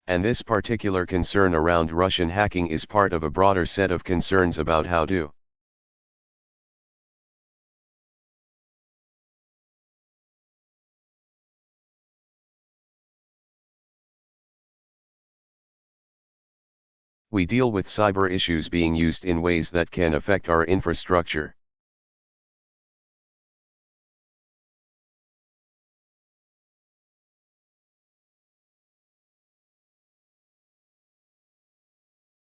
And this particular concern around Russian hacking is part of a broader set of concerns about how to we deal with cyber issues being used in ways that can affect our infrastructure.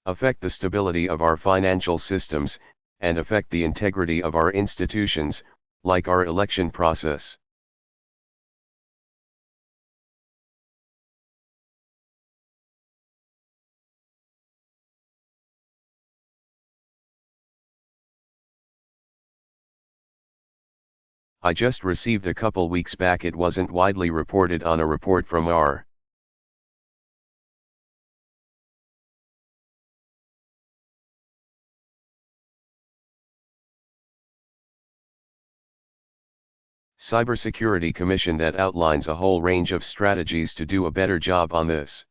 Affect the stability of our financial systems, and affect the integrity of our institutions, like our election process. I just received a couple weeks back, it wasn't widely reported, on a report from our Cybersecurity Commission that outlines a whole range of strategies to do a better job on this.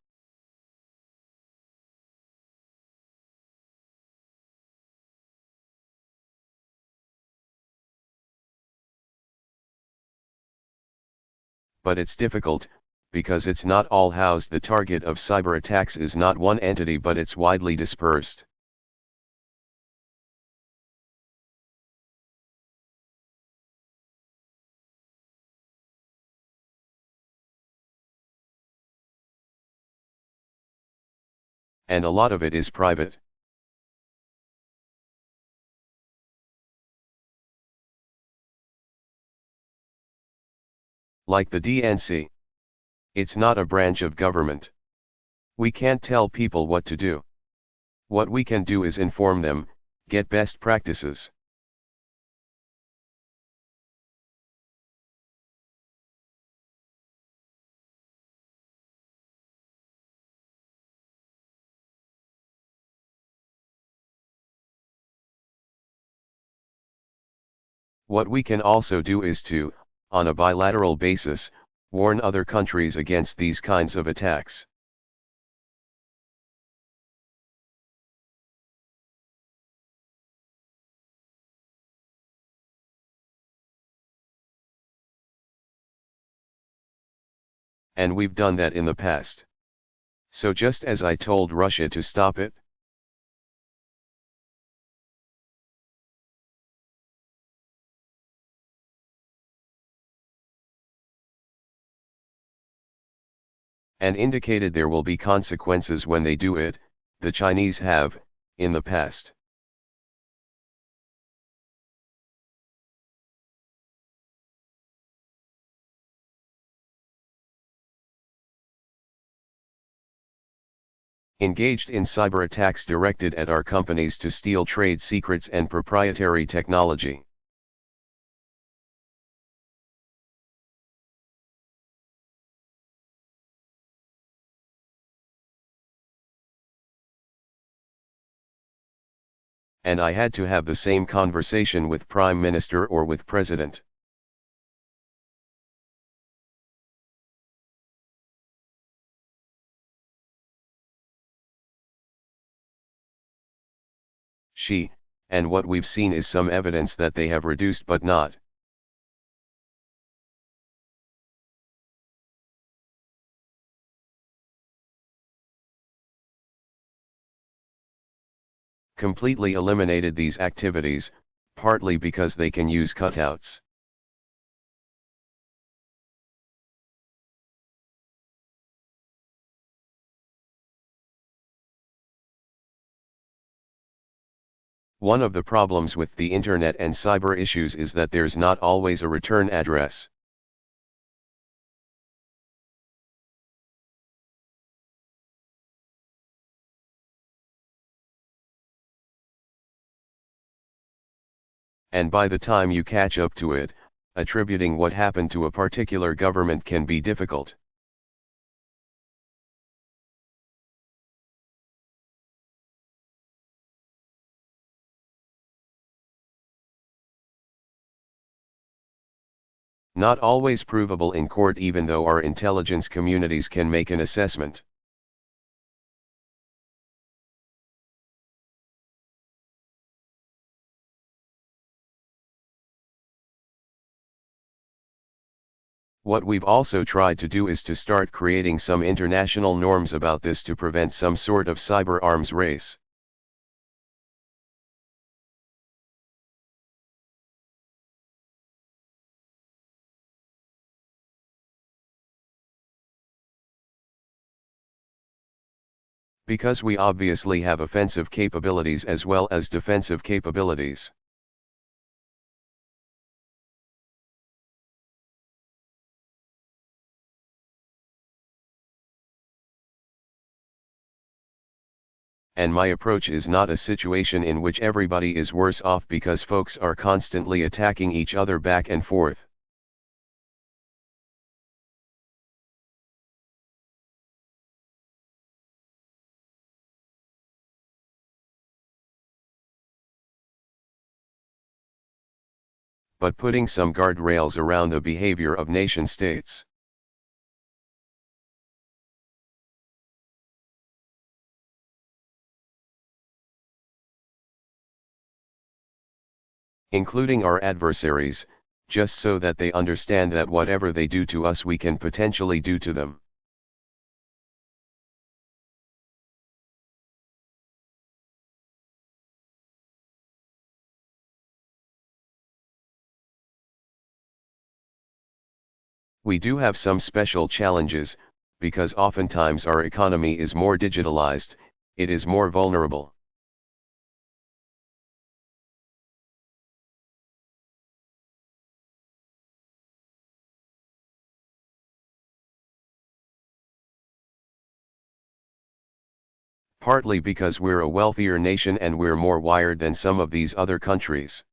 But it's difficult, because it's not all housed. The target of cyber attacks is not one entity, but it's widely dispersed. And a lot of it is private. Like the DNC. It's not a branch of government. We can't tell people what to do. What we can do is inform them, get best practices. What we can also do is to, on a bilateral basis, warn other countries against these kinds of attacks. And we've done that in the past. So just as I told Russia to stop it, and indicated there will be consequences when they do it, the Chinese have, in the past. Engaged in cyber attacks directed at our companies to steal trade secrets and proprietary technology. And I had to have the same conversation with Prime Minister or with President. And what we've seen is some evidence that they have reduced but not completely eliminated these activities, partly because they can use cutouts. One of the problems with the internet and cyber issues is that there's not always a return address. And by the time you catch up to it, attributing what happened to a particular government can be difficult. Not always provable in court, even though our intelligence communities can make an assessment. What we've also tried to do is to start creating some international norms about this to prevent some sort of cyber arms race. Because we obviously have offensive capabilities as well as defensive capabilities. And my approach is not a situation in which everybody is worse off because folks are constantly attacking each other back and forth. But putting some guardrails around the behavior of nation states. Including our adversaries, just so that they understand that whatever they do to us we can potentially do to them. We do have some special challenges, because oftentimes our economy is more digitalized, it is more vulnerable. Partly because we're a wealthier nation and we're more wired than some of these other countries.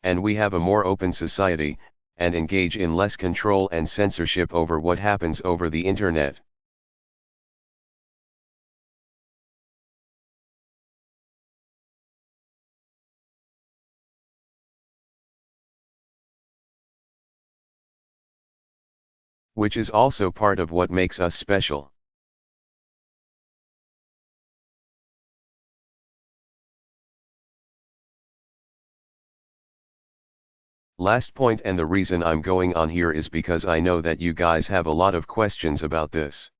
And we have a more open society, and engage in less control and censorship over what happens over the internet. Which is also part of what makes us special. Last point, and the reason I'm going on here is because I know that you guys have a lot of questions about this.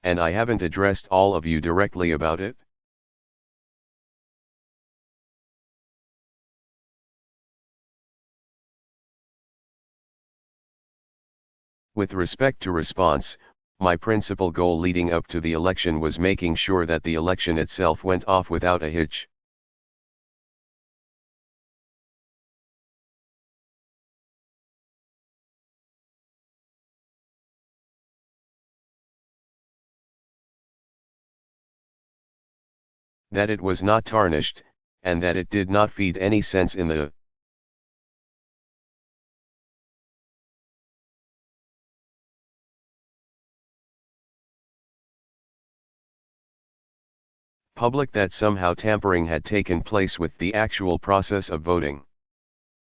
And I haven't addressed all of you directly about it. With respect to response, my principal goal leading up to the election was making sure that the election itself went off without a hitch. That it was not tarnished, and that it did not feed any sense in the public that somehow tampering had taken place with the actual process of voting.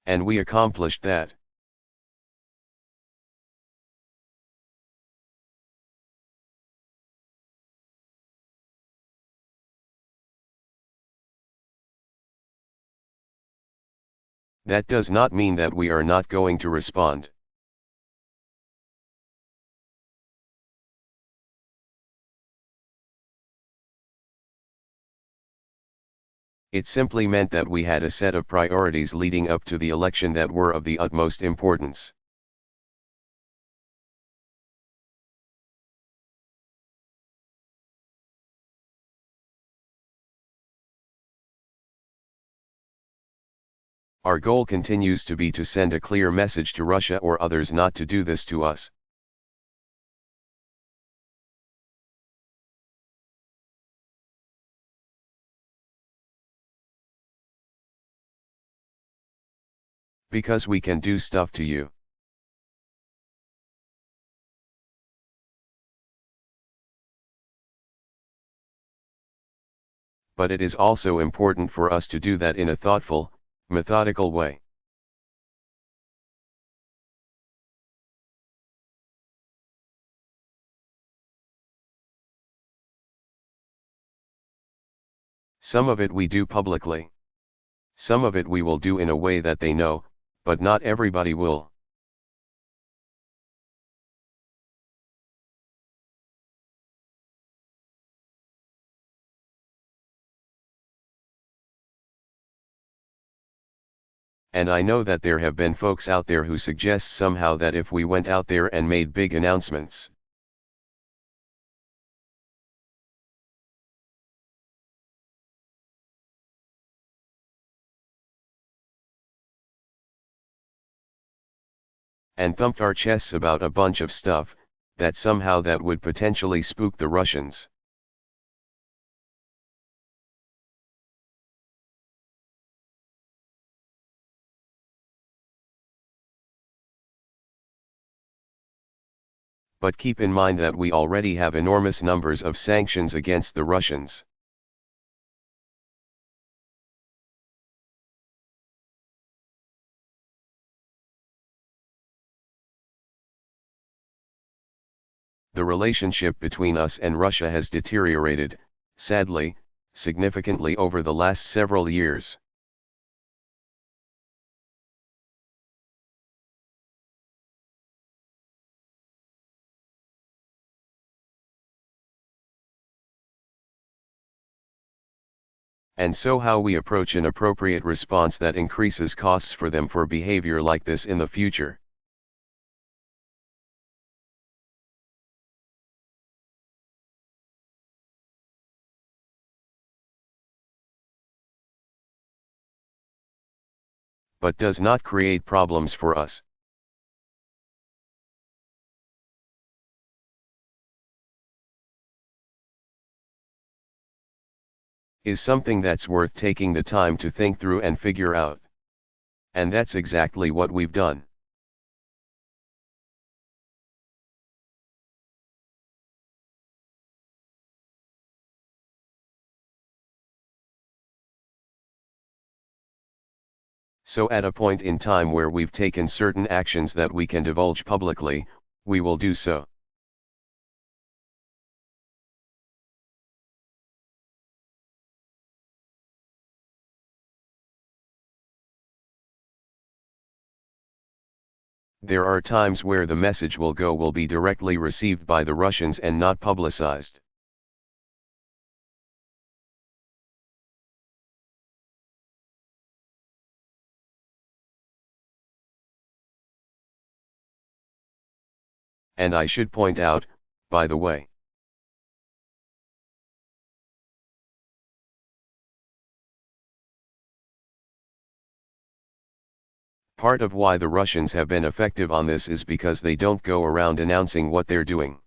And we accomplished that. That does not mean that we are not going to respond. It simply meant that we had a set of priorities leading up to the election that were of the utmost importance. Our goal continues to be to send a clear message to Russia or others not to do this to us. Because we can do stuff to you. but it is also important for us to do that in a thoughtful, methodical way. Some of it we do publicly. Some of it we will do in a way that they know, but not everybody will. And I know that there have been folks out there who suggest somehow that if we went out there and made big announcements, and thumped our chests about a bunch of stuff, that somehow that would potentially spook the Russians. But keep in mind that we already have enormous numbers of sanctions against the Russians. The relationship between us and Russia has deteriorated, sadly, significantly over the last several years. And so how we approach an appropriate response that increases costs for them for behavior like this in the future. But does not create problems for us. Is something that's worth taking the time to think through and figure out. And that's exactly what we've done. So at a point in time where we've taken certain actions that we can divulge publicly, we will do so. There are times where the message will be directly received by the Russians and not publicized. And I should point out, by the way, part of why the Russians have been effective on this is because they don't go around announcing what they're doing.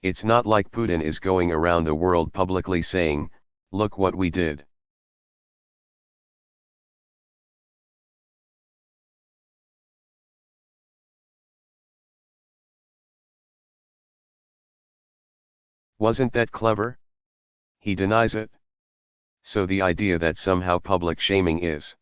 It's not like Putin is going around the world publicly saying, "Look what we did." Wasn't that clever? He denies it. So the idea that somehow public shaming is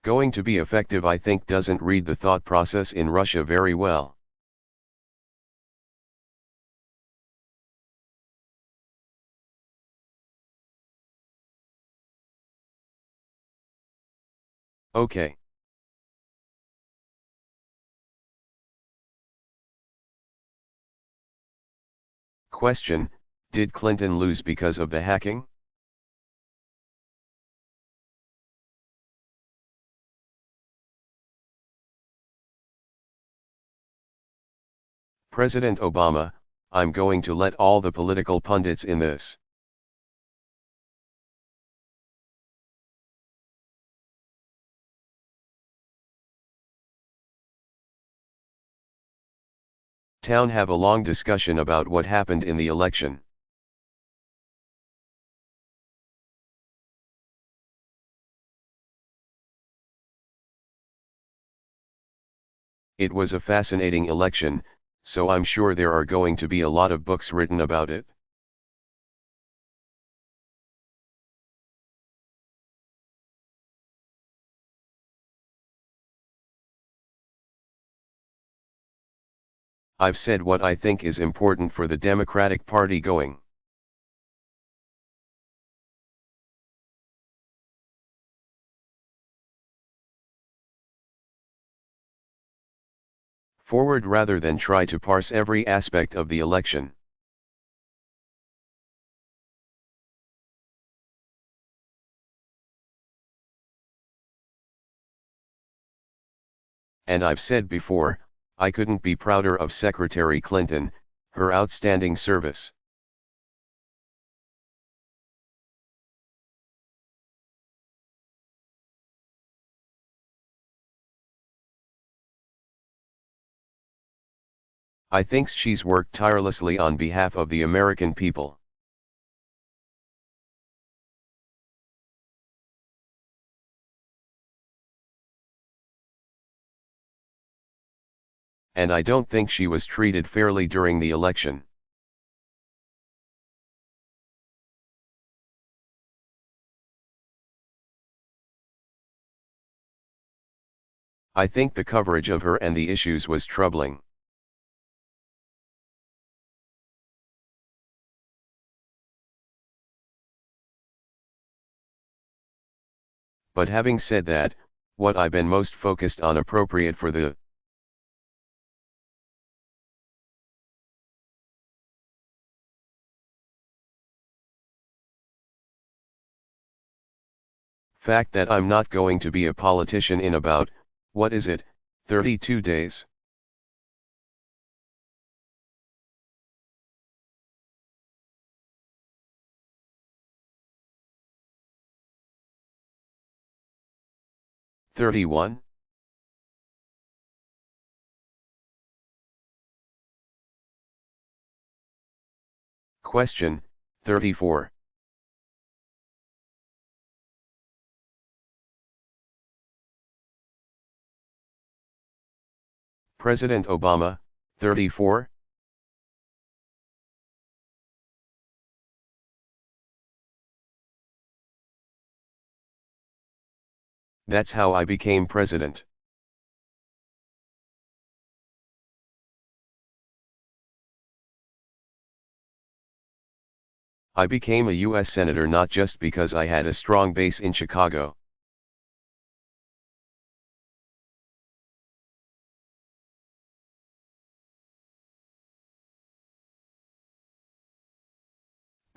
going to be effective, I think, doesn't read the thought process in Russia very well. Okay. Question: did Clinton lose because of the hacking? President Obama, I'm going to let all the political pundits in this. town have a long discussion about what happened in the election. It was a fascinating election, so I'm sure there are going to be a lot of books written about it. I've said what I think is important for the Democratic Party going. Forward rather than try to parse every aspect of the election. And I've said before, I couldn't be prouder of Secretary Clinton, her outstanding service. I think she's worked tirelessly on behalf of the American people. And I don't think she was treated fairly during the election. I think the coverage of her and the issues was troubling. But having said that, what I've been most focused on appropriate for the fact that I'm not going to be a politician in about, what is it, 32 days? "31? Question, 34. President Obama, 34? That's how I became president. I became a U.S. Senator not just because I had a strong base in Chicago.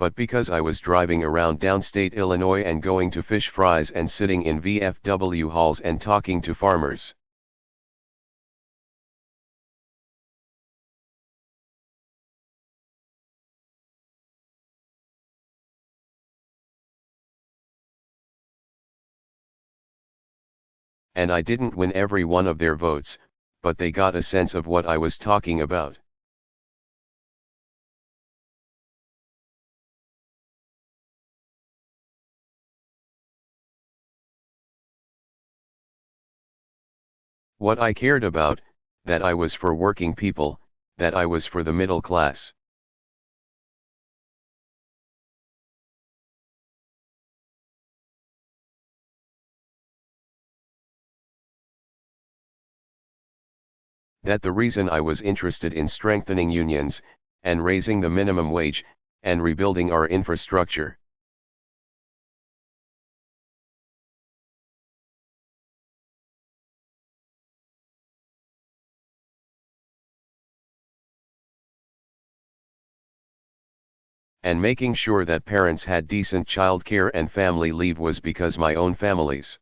But because I was driving around downstate Illinois and going to fish fries and sitting in VFW halls and talking to farmers. And I didn't win every one of their votes, but they got a sense of what I was talking about. What I cared about, that I was for working people, that I was for the middle class. That the reason I was interested in strengthening unions, and raising the minimum wage, and rebuilding our infrastructure. And making sure that parents had decent childcare and family leave was because my own families.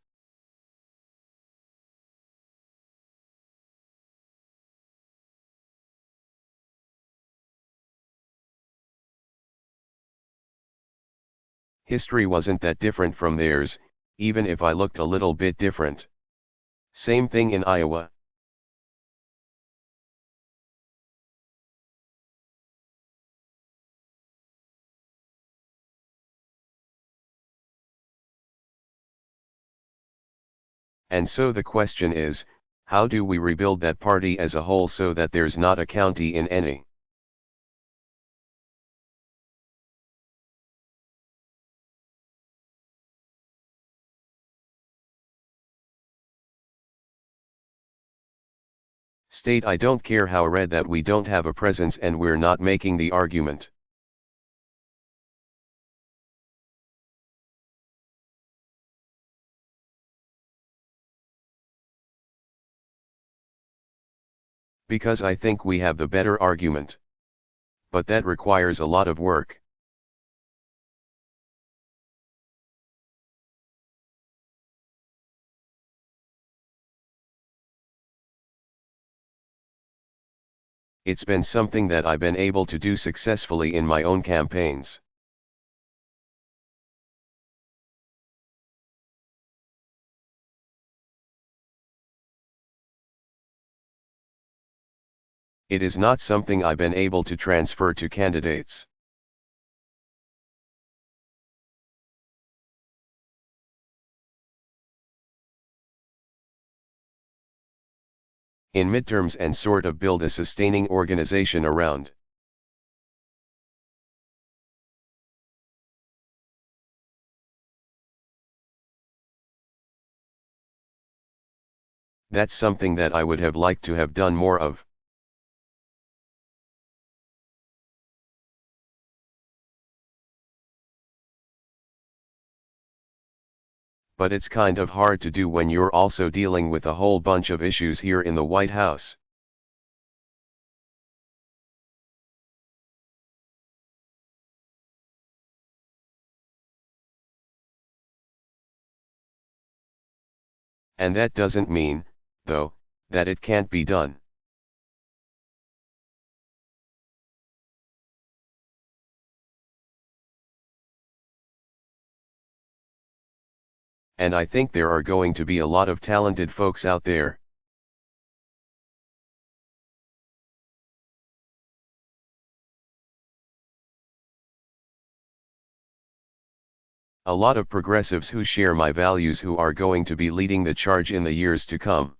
History wasn't that different from theirs, even if I looked a little bit different. Same thing in Iowa. And so the question is, how do we rebuild that party as a whole so that there's not a county in any? State I don't care how red that we don't have a presence and we're not making the argument. Because I think we have the better argument. But that requires a lot of work. It's been something that I've been able to do successfully in my own campaigns. It is not something I've been able to transfer to candidates. In midterms and sort of build a sustaining organization around. That's something that I would have liked to have done more of. But it's kind of hard to do when you're also dealing with a whole bunch of issues here in the White House. And that doesn't mean, though, that it can't be done. And I think there are going to be a lot of talented folks out there. A lot of progressives who share my values who are going to be leading the charge in the years to come.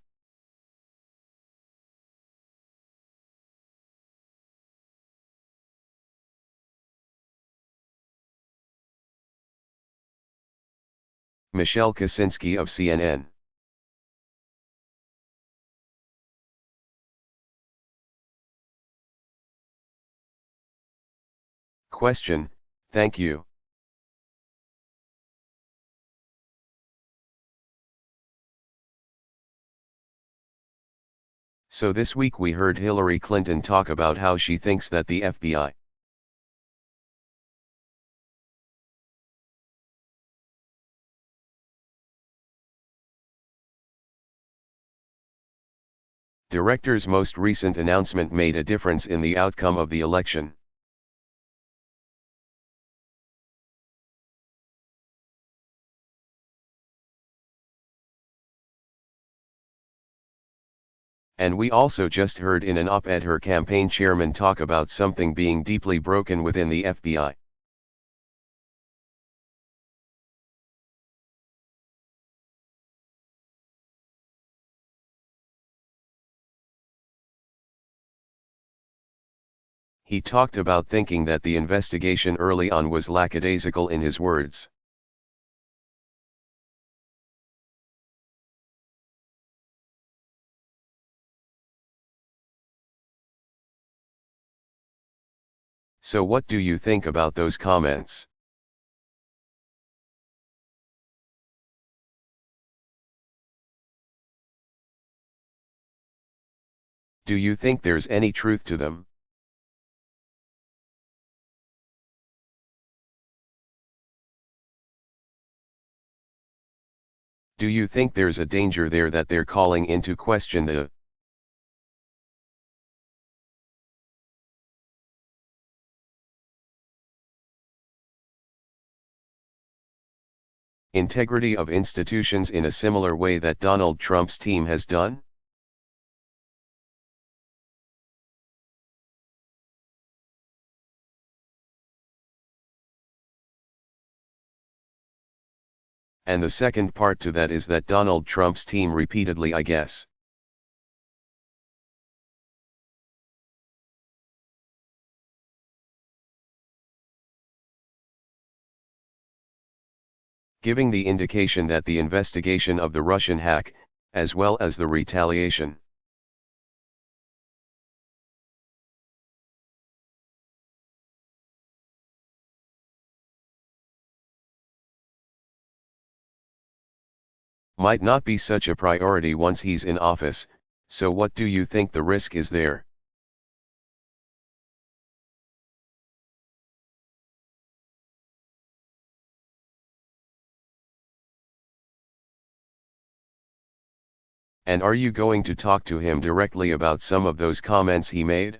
Michelle Kosinski of CNN. Question, thank you. So this week we heard Hillary Clinton talk about how she thinks that the FBI director's most recent announcement made a difference in the outcome of the election. And we also just heard in an op-ed her campaign chairman talk about something being deeply broken within the FBI. He talked about thinking that the investigation early on was lackadaisical in his words. So what do you think about those comments? Do you think there's any truth to them? Do you think there's a danger there that they're calling into question the integrity of institutions in a similar way that Donald Trump's team has done? And the second part to that is that Donald Trump's team repeatedly, I guess, giving the indication that the investigation of the Russian hack, as well as the retaliation, might not be such a priority once he's in office. So what do you think the risk is there? And are you going to talk to him directly about some of those comments he made?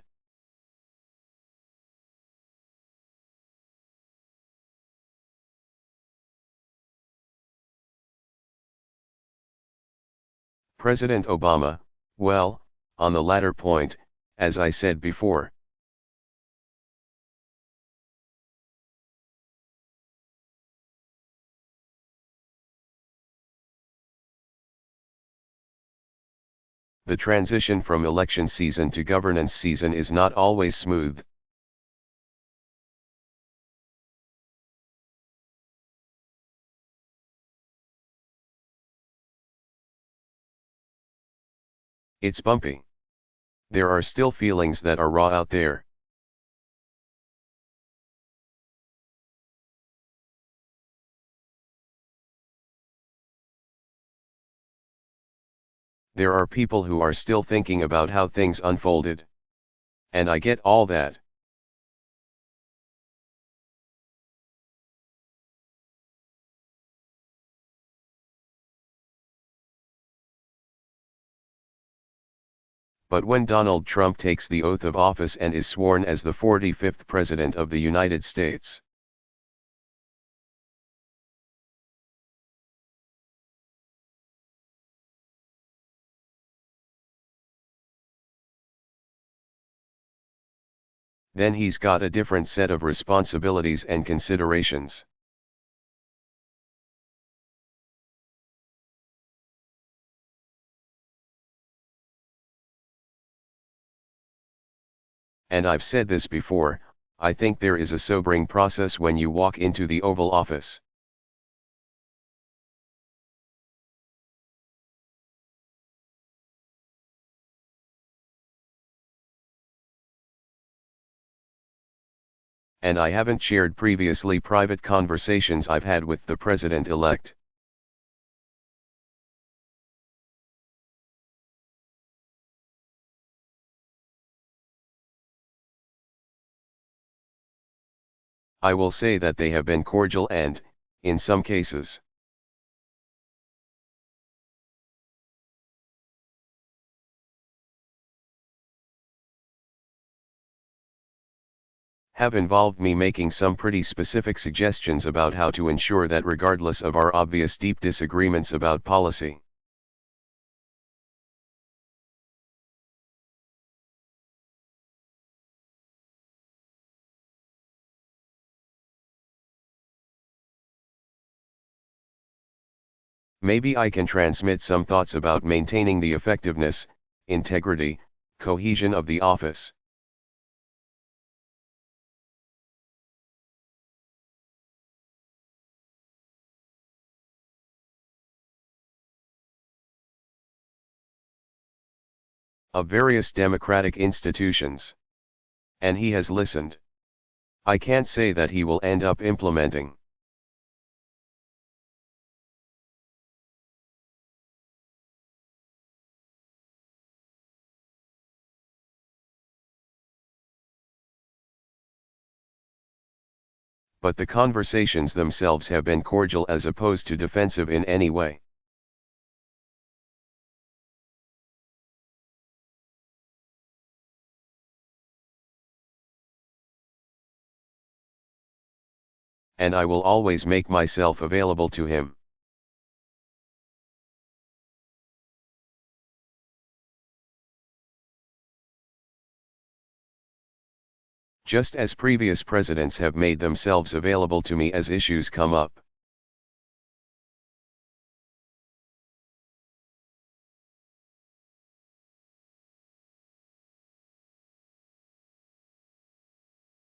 President Obama, well, on the latter point, as I said before, the transition from election season to governance season is not always smooth. It's bumpy. There are still feelings that are raw out there. There are people who are still thinking about how things unfolded. And I get all that. But when Donald Trump takes the oath of office and is sworn as the 45th President of the United States, then he's got a different set of responsibilities and considerations. And I've said this before, I think there is a sobering process when you walk into the Oval Office. And I haven't shared previously private conversations I've had with the president-elect. I will say that they have been cordial and, in some cases, have involved me making some pretty specific suggestions about how to ensure that regardless of our obvious deep disagreements about policy, maybe I can transmit some thoughts about maintaining the effectiveness, integrity, cohesion of the office. Of various democratic institutions. And he has listened. I can't say that he will end up implementing. But the conversations themselves have been cordial as opposed to defensive in any way. And I will always make myself available to him. Just as previous presidents have made themselves available to me as issues come up.